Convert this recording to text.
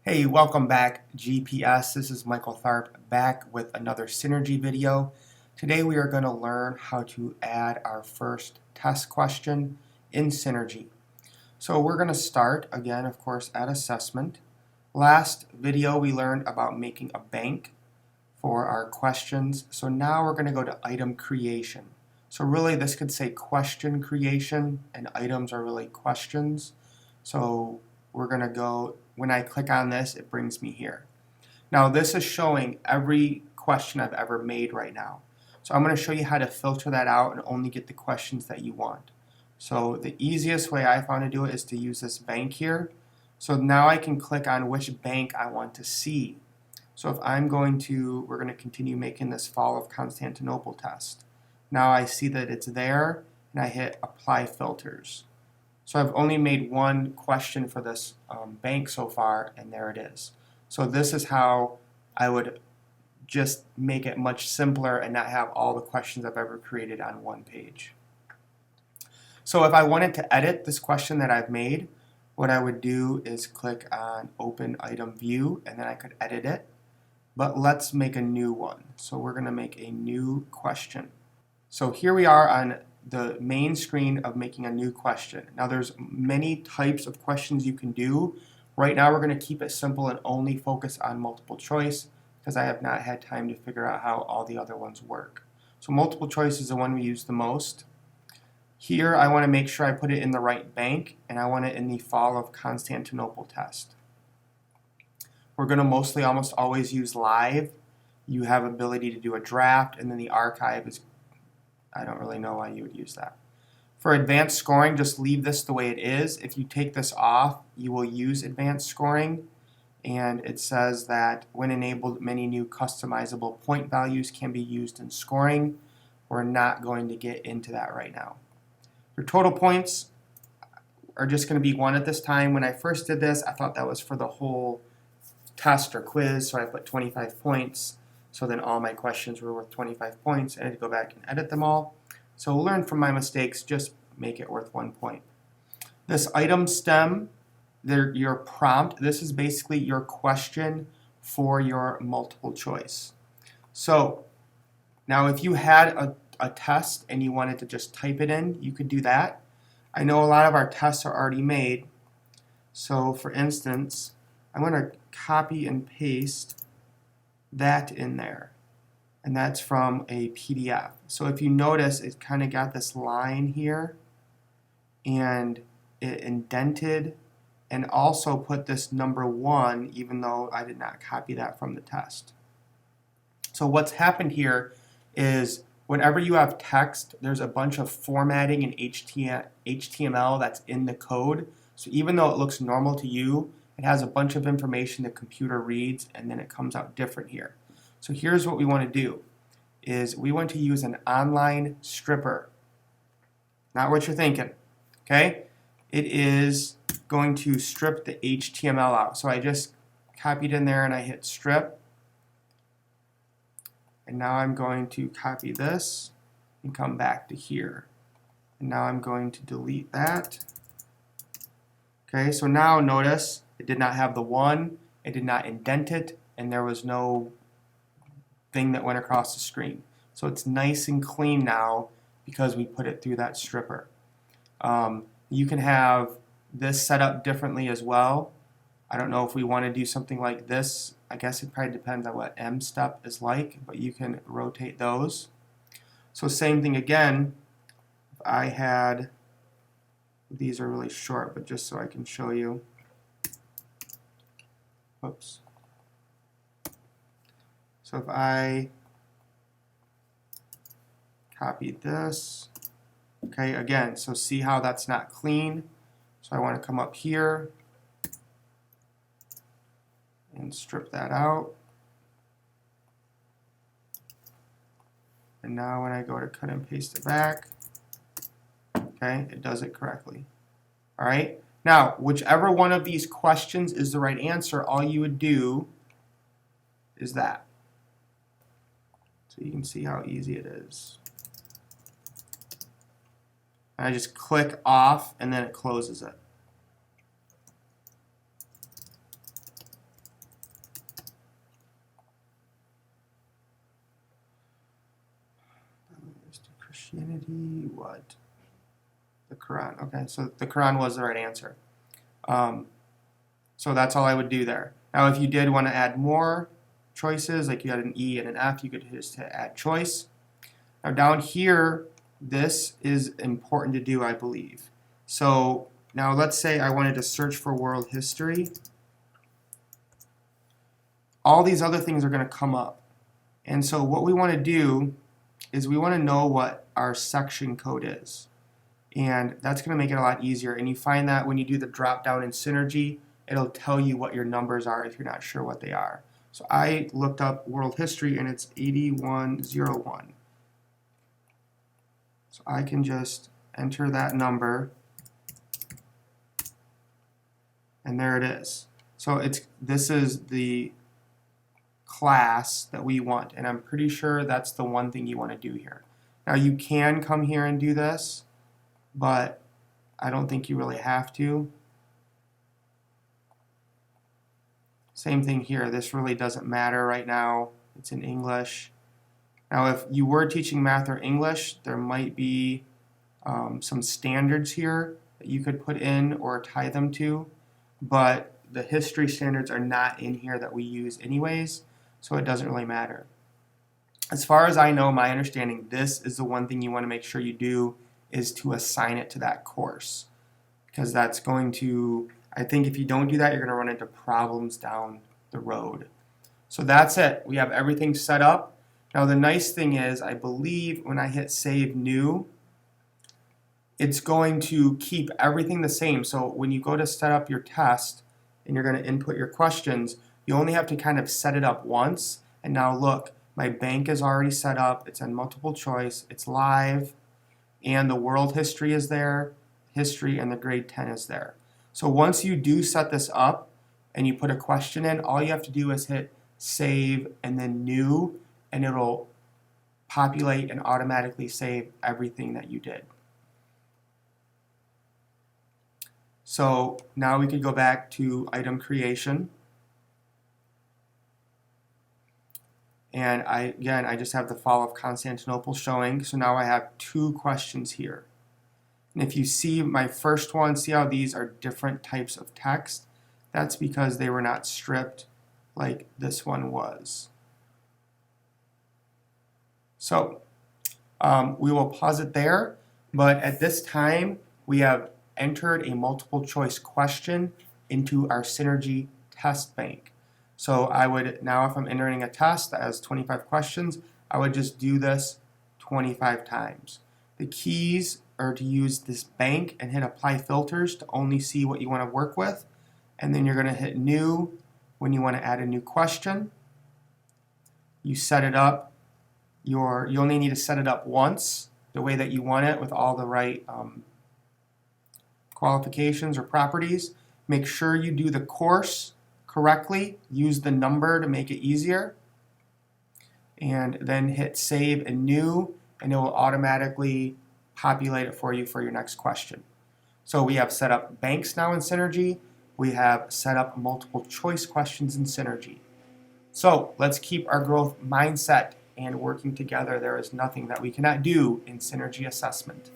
Hey, welcome back GPS. This is Michael Tharp back with another Synergy video. Today we are going to learn how to add our first test question in Synergy. So we're going to start again, of course, at assessment. Last video we learned about making a bank for our questions. So now we're going to go to item creation. So really this could say question creation, and items are really questions. So we're going to go, when I click on this, it brings me here. Now this is showing every question I've ever made right now. So I'm going to show you how to filter that out and only get the questions that you want. So the easiest way I found to do it is to use this bank here. So now I can click on which bank I want to see. So if we're going to continue making this Fall of Constantinople test. Now I see that it's there, and I hit Apply Filters. So I've only made one question for this bank so far, and there it is. So this is how I would just make it much simpler and not have all the questions I've ever created on one page. So if I wanted to edit this question that I've made, what I would do is click on Open Item View, and then I could edit it. But let's make a new one. So we're going to make a new question. So here we are on the main screen of making a new question. Now there's many types of questions you can do. Right now we're going to keep it simple and only focus on multiple choice because I have not had time to figure out how all the other ones work. So multiple choice is the one we use the most. Here I want to make sure I put it in the right bank, and I want it in the Fall of Constantinople test. We're going to mostly almost always use live. You have ability to do a draft, and then the archive is, I don't really know why you would use that. For advanced scoring, just leave this the way it is. If you take this off, you will use advanced scoring, and it says that when enabled, many new customizable point values can be used in scoring. We're not going to get into that right now. Your total points are just going to be 1 at this time. When I first did this, I thought that was for the whole test or quiz, so I put 25 points. So then all my questions were worth 25 points, and I had to go back and edit them all. So learn from my mistakes, just make it worth 1 point. This item stem, your prompt, this is basically your question for your multiple choice. So now if you had a test and you wanted to just type it in, you could do that. I know a lot of our tests are already made. So for instance, I'm going to copy and paste that in there, and that's from a PDF. So if you notice, it kind of got this line here, and it indented and also put this number 1, even though I did not copy that from the test. So what's happened here is whenever you have text, there's a bunch of formatting in HTML that's in the code. So even though it looks normal to you, it has a bunch of information the computer reads, and then it comes out different here. So here's what we want to do, is we want to use an online stripper. Not what you're thinking, okay? It is going to strip the HTML out. So I just copied in there and I hit strip. And now I'm going to copy this and come back to here. And now I'm going to delete that. Okay, so now notice it did not have the 1, it did not indent it, and there was no thing that went across the screen. So it's nice and clean now because we put it through that stripper. You can have this set up differently as well. I don't know if we want to do something like this. I guess it probably depends on what M step is like, but you can rotate those. So same thing again. If I had, these are really short, but just so I can show you. Oops. So if I copy this, okay, again, so see how that's not clean. So I want to come up here and strip that out. And now when I go to cut and paste it back, okay, it does it correctly. All right. Now, whichever one of these questions is the right answer, all you would do is that. So you can see how easy it is. I just click off and then it closes it. Christianity, what? The Quran. Okay, so the Quran was the right answer. So that's all I would do there. Now, if you did want to add more choices, like you had an E and an F, you could just hit add choice. Now down here, this is important to do, I believe. So now let's say I wanted to search for world history. All these other things are going to come up. And so what we want to do is we want to know what our section code is. And that's going to make it a lot easier. And you find that when you do the drop down in Synergy, it'll tell you what your numbers are if you're not sure what they are. So I looked up world history and it's 8101. So I can just enter that number and there it is. So this is the class that we want, and I'm pretty sure that's the one thing you want to do here. Now you can come here and do this, but I don't think you really have to. Same thing here, this really doesn't matter right now, it's in English. Now if you were teaching math or English, there might be some standards here that you could put in or tie them to, but the history standards are not in here that we use anyways, so it doesn't really matter. As far as I know, my understanding, this is the one thing you want to make sure you do is to assign it to that course, because that's going to, I think if you don't do that, you're going to run into problems down the road. So that's it. We have everything set up. Now the nice thing is, I believe when I hit Save New, it's going to keep everything the same. So when you go to set up your test and you're going to input your questions, you only have to kind of set it up once. And now look, my bank is already set up. It's on multiple choice. It's live. And the world history is there. History and the grade 10 is there. So once you do set this up and you put a question in, all you have to do is hit Save and then New, and it'll populate and automatically save everything that you did. So now we could go back to item creation. And I just have the fall of Constantinople showing. So now I have 2 questions here. And if you see my first one, see how these are different types of text? That's because they were not stripped like this one was. So we will pause it there. But at this time, we have entered a multiple choice question into our Synergy test bank. So I would now, if I'm entering a test that has 25 questions, I would just do this 25 times. The keys are to use this bank and hit apply filters to only see what you want to work with. And then you're going to hit new when you want to add a new question. You set it up. You only need to set it up once the way that you want it with all the right qualifications or properties. Make sure you do the course correctly. Use the number to make it easier. And then hit save and new, and it will automatically populate it for you for your next question. So we have set up banks now in Synergy. We have set up multiple choice questions in Synergy. So let's keep our growth mindset and working together. There is nothing that we cannot do in Synergy assessment.